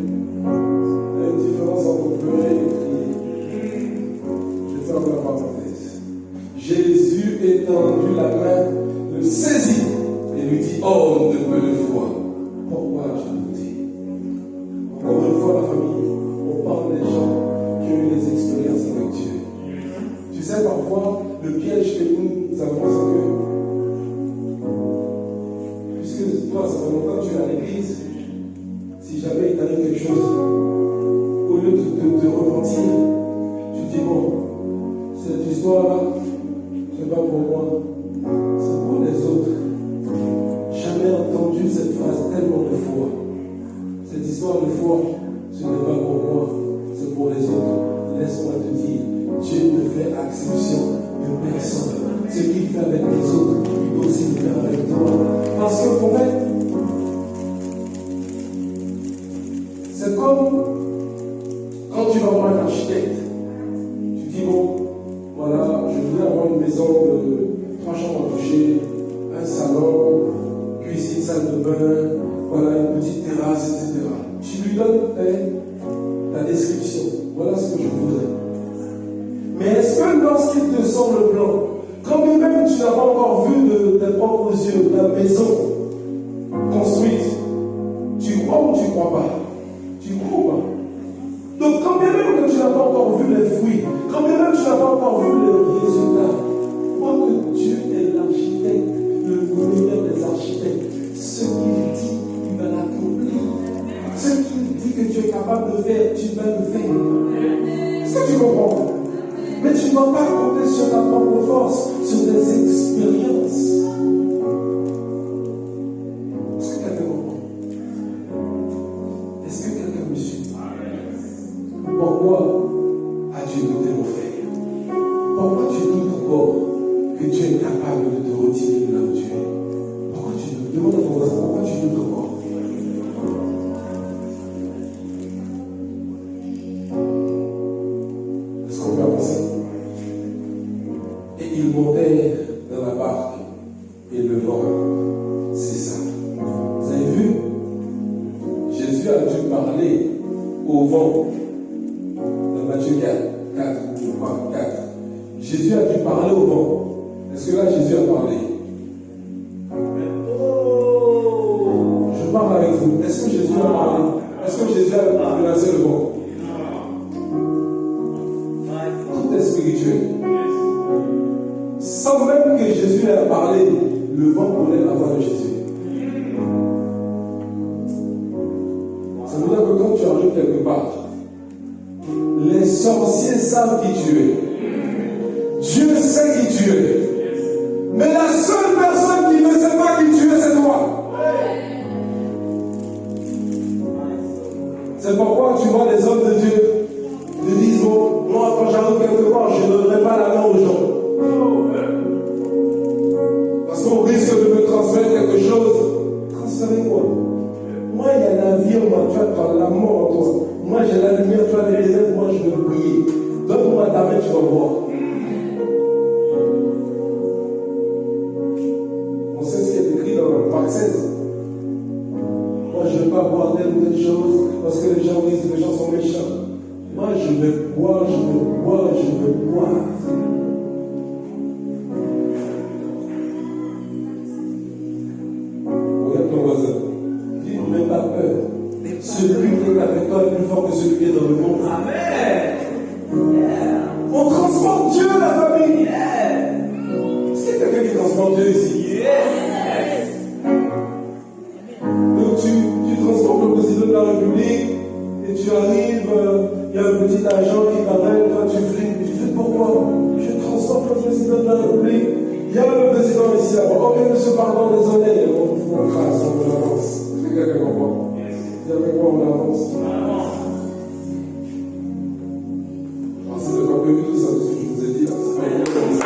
y a une différence entre pleurer et crier. Je ferme la parenthèse. Jésus étendu la main, le saisit et lui dit, oh, de peu de foi, pourquoi tu nous dis? Encore une fois, la famille, on parle des gens qui ont eu des expériences avec Dieu. Tu sais, parfois, le piège que nous avons, c'est que, puisque toi, ça fait longtemps que tu es à l'église, si jamais il t'arrive quelque chose, au lieu de te repentir, tu dis, bon, cette histoire-là, c'est pas pour moi, c'est pour les autres. Jamais entendu cette phrase tellement de fois. Cette histoires de foi, ce n'est pas pour moi, c'est pour les autres. Laisse-moi te dire, Dieu ne fait exception de personne. Ce qu'il fait avec les autres, il peut aussi le faire avec toi. Parce que pour fait, c'est comme quand tu vas voir un architecte. Tu dis, bon, voilà, je voudrais avoir une maison de 3 chambres à coucher, un salon, cuisine, salle de bain, voilà, une petite terrasse, etc. Tu lui donnes ta description. Voilà ce que je voudrais. Mais est-ce que lorsqu'il te sort le plan, quand même tu n'as pas encore vu de tes propres yeux la maison construite, tu crois ou tu ne crois pas? Tu crois ou pas? Donc quand bien même que tu n'as pas encore vu les fruits, quand bien même tu n'as pas encore vu les résultats, crois que Dieu est l'architecte, le meilleur des architectes. Ce qu'il dit, il va l'accomplir. Ce qu'il dit que tu es capable de faire, tu vas le faire. Est-ce que tu comprends? Mais tu ne dois pas compter sur ta propre force, sur tes expériences. Est-ce que quelqu'un comprend? Est-ce que quelqu'un me suit? Pourquoi as-tu douté, mon frère? Pourquoi tu doutes encore que Dieu est capable de te retirer de là où tu es? Pourquoi tu doutes? Demande à ton voisin, pourquoi tu doutes encore? Est-ce qu'on peut avancer? Et ils montèrent dans la barque et le vent cessa. Vous avez vu? Jésus a dû parler au vent. Dans Matthieu 4. Jésus a dû parler au vent. Est-ce que là Jésus a parlé? Je parle avec vous. Est-ce que Jésus a parlé? Est-ce que Jésus a menacé le vent? Tout est spirituel. Sans même que Jésus ait parlé, le vent connaît la voix de Jésus. Ça veut dire que quand tu arrives quelque part, les sorciers savent qui tu es. Dieu sait qui tu es. Mais la seule personne qui ne sait pas qui tu es, c'est toi. C'est pourquoi tu vois les hommes de Dieu te disent, bon, moi quand j'arrive quelque part, je ne donnerai pas la main aux gens. Parce qu'on risque de me transmettre quelque chose. Transférez-moi. Moi, il y a la vie en moi, tu as la mort en toi. Moi, j'ai la lumière, tu as les ténèbres, moi, je veux briller. Donne-moi ta main, tu vas voir. On sait ce qui est écrit dans Marc 16. Moi, je ne veux pas boire telle ou telle chose, parce que les gens disent que les gens sont méchants. Moi, je veux boire, je veux boire, je veux boire. Regarde ton voisin. Dis, n'aie pas peur. Celui qui est avec toi est plus fort que celui qui est dans le monde. Amen. Yeah. On transporte Dieu, la famille. Yeah. Est-ce qu'il y a quelqu'un qui transporte Dieu ici? Yes. Donc tu transportes le président de la République et tu arrives, il y a un petit agent qui t'arrête, toi tu flippes. Tu fais pourquoi? Je transporte le président de la République. Il y a le président ici là-bas. Ok, monsieur, pardon, désolé. On trace, on avance. Est-ce que quelqu'un comprend? Avec moi on avance. C'était pas prévu tout ça, ce que je vous ai dit là. C'est pas bien comme ça.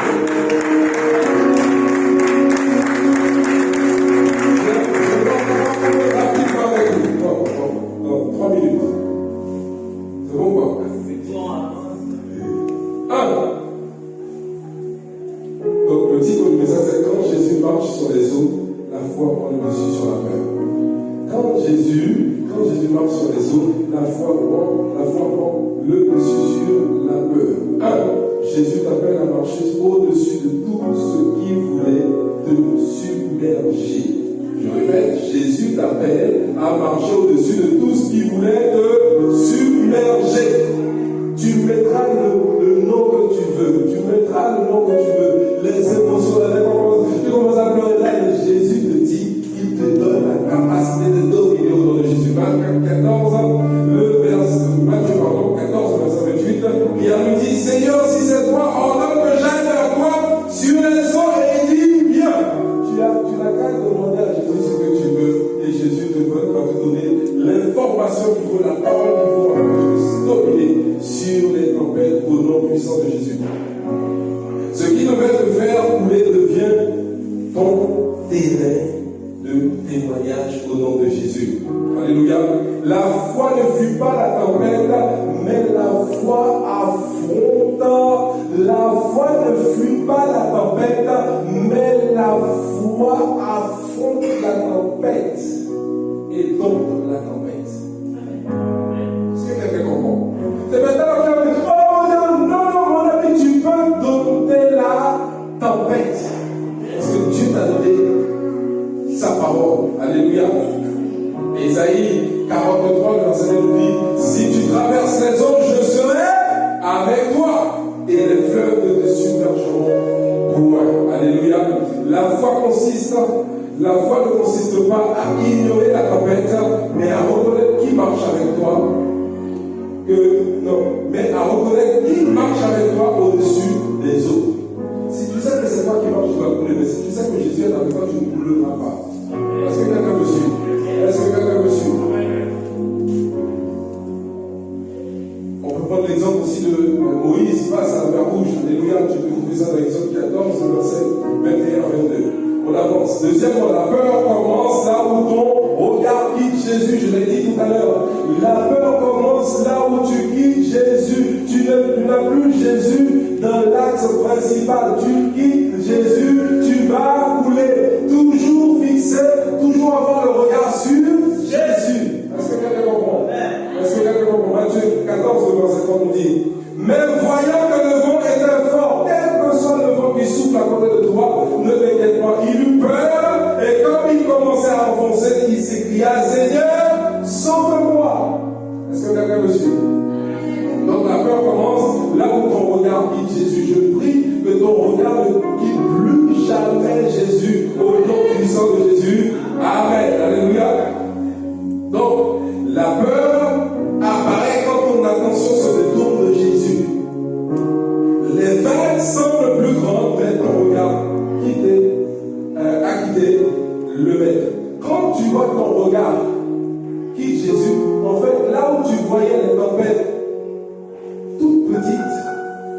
Je vais rapidement avec vous. Bon, 3 minutes. C'est bon quoi? C'est bon. 1. Donc le titre du message c'est quand Jésus marche sur les eaux, la foi prend le dessus sur la peur. Quand Jésus marche sur les eaux, la foi prend le dessus sur la peur. 1. Jésus t'appelle à marcher au-dessus de tout ce qui voulait te submerger. Je répète, Jésus t'appelle à marcher au-dessus de tout ce qui voulait te submerger. Tu mettras le nom que tu veux. Tu mettras le nom que tu veux. Les émotions, tu commences à pleurer là et Jésus te dit, il te donne la capacité de dominer au nom de Jésus. 14, Matthieu 14, verset 28. Pierre lui dit, Seigneur, si c'est toi, ordonne que j'aille vers toi sur les eaux et il dit, viens. Tu n'as qu'à demander à Jésus ce que tu veux et Jésus va te donner l'information témoignage au nom de Jésus. Alléluia. La foi ne fuit pas la tempête, mais la foi affronte. La foi ne fuit pas la tempête, mais la foi affronte la tempête et dompte la tempête. Est-ce que quelqu'un comprend? C'est maintenant qu'on dit, oh non, mon ami, tu peux dompter la tempête. Parce que Dieu t'a donné sa parole. Alléluia. Ésaïe 43, le verset 9 dit, si tu traverses les eaux, je serai avec toi. Et les fleuves te submergeront pour moi. Alléluia. La foi ne consiste pas à ignorer la tempête, mais à reconnaître qui marche avec toi. Mais à reconnaître qui marche avec toi au-dessus des eaux. Si tu sais que c'est toi qui marche, tu vas couler. Mais si tu sais que Jésus est avec toi, tu ne couleras pas. Est-ce que quelqu'un me suit? Est-ce que quelqu'un me suit? On peut prendre l'exemple aussi de Moïse face à la mer Rouge. Alléluia, tu peux trouver ça dans Exode 14, verset 21-22. On avance. Deuxièmement, la peur commence là où ton regard quitte Jésus. Je l'ai dit tout à l'heure. La peur commence là où tu quittes Jésus. Tu n'as plus Jésus dans l'axe principal. Tu quittes Jésus, tu vas couler. Toujours fixé, toujours avoir le regard sur Jésus. Est-ce que quelqu'un comprend? Est-ce que quelqu'un comprend? Matthieu 14, verset 30 nous dit, mais voyant que le vent était fort, quel que soit le vent qui souffle à côté de toi, ne t'inquiète pas. Il eut peur, et comme il commençait à enfoncer, il s'écria, Seigneur, sauve-moi. Est-ce que quelqu'un me suit? Donc la peur commence là où ton regard quitte Jésus. Je prie que ton regard ne quitte plus jamais Jésus, au nom puissant de Jésus. Amen. Alléluia. Donc, la peur apparaît quand ton attention se détourne de Jésus. Les vagues semblent plus grandes, mais ton regard a quitté le maître. Quand tu vois ton regard quitte Jésus, en fait, là où tu voyais les tempêtes toutes petites,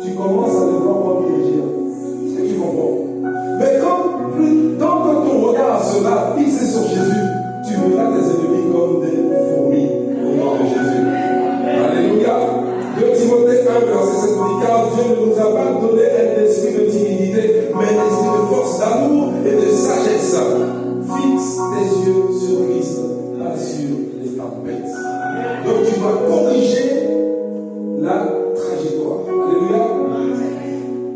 tu commences à les voir comme des géants. Est-ce que tu comprends? Mais quand ton regard sera fixé sur Jésus, tu verras tes ennemis comme des fourmis au nom de Jésus. Alléluia. 2 Timothée 1, verset 7 dit, car Dieu ne nous a pas donné un esprit de timidité, mais un esprit de force, d'amour et de sagesse. Fixe tes yeux sur Christ, pas sur les tempêtes. Donc tu dois corriger la trajectoire. Alléluia.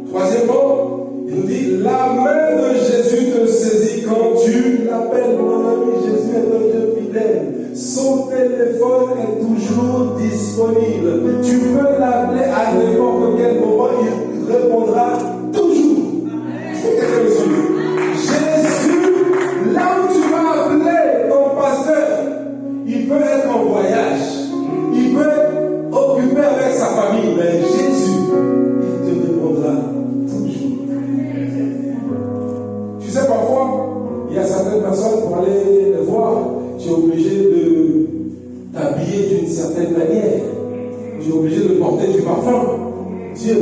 Troisièmement, il nous dit, la main de Jésus te saisit quand tu l'appelles. Mon ami, Jésus est un Dieu fidèle. Son téléphone est toujours disponible. Tu peux l'appeler à n'importe quel moment, il répondra toujours. C'est quelque chose. Jésus, là où tu vas appeler ton pasteur, il peut être en voyage, il peut être occupé avec sa famille, mais Jésus, il te répondra toujours. Tu sais, parfois, il y a certaines personnes pour aller les voir, tu es obligé de t'habiller d'une certaine manière. Tu es obligé de porter du parfum. Dieu,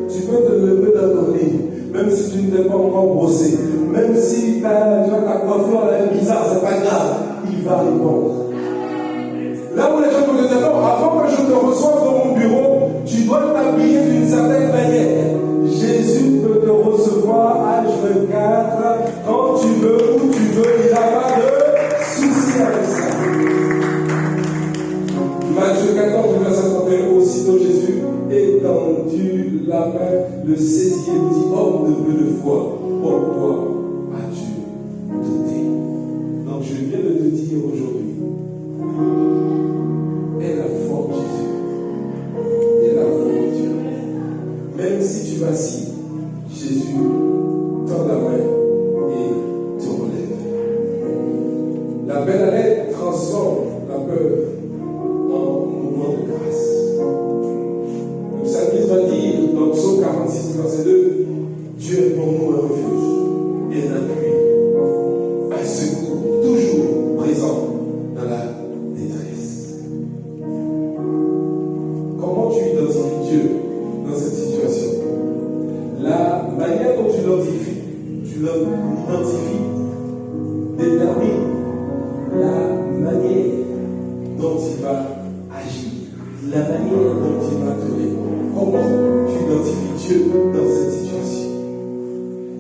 tu peux te lever dans ton lit, même si tu ne t'es pas encore brossé, même si ta coiffure est bizarre, c'est pas grave, il va répondre. Là où les gens vont te dire, non, avant que je te reçoive dans mon bureau, tu dois t'habiller d'une certaine manière. Jésus peut te recevoir H24 quand tu veux, où tu veux, il n'a pas de souci avec ça. Matthieu 14, verset 31, aussitôt Jésus étendu la main, le saisit et dit, homme de peu de foi, pourquoi as-tu douté? Donc je viens de te dire aujourd'hui, aie la foi en Jésus, aie la foi en Dieu. Même si tu vacilles, Jésus tend la main et te relève. La belle allée transforme la peur en mouvement de grâce. Le psalmiste va dire dans Psaume 46, verset 2, Dieu est pour nous un refuge et un appui, un secours toujours présent dans la détresse. Comment tu identifies Dieu dans cette situation? La manière dont tu l'identifies détermine la manière dont il va donner. Comment tu identifies Dieu dans cette situation?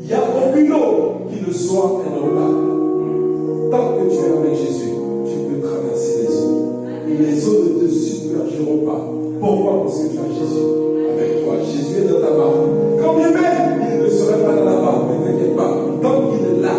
Il n'y a aucune eau qui ne soit inondable. Tant que tu es avec Jésus, tu peux traverser les eaux. Et les eaux ne te submergeront pas. Pourquoi? Parce que tu as Jésus avec toi. Jésus est dans ta barque. Quand bien même il ne serait pas dans la barque, ne t'inquiète pas. Tant qu'il est là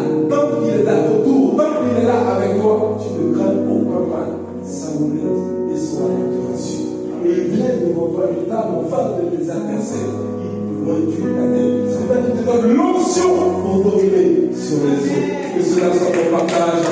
autour, tant qu'il est là avec toi, tu ne crains aucun mal. Sa roulette et son te rassure. Et il vient devant toi, il t'a en face de tes adversaires. Il réduit ta tête. C'est pour ça qu'il te donne l'onction pour dominer sur les eaux. Que cela soit ton partage.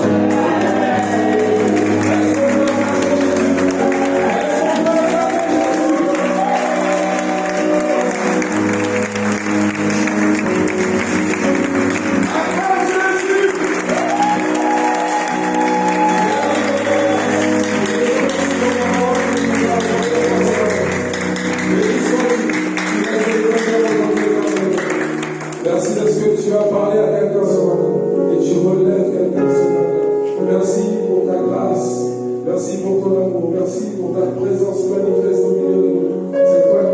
Merci parce que tu as parlé à quelqu'un ce matin et tu relèves quelqu'un ce matin. Merci pour ta grâce, merci pour ton amour, merci pour ta présence magnifique.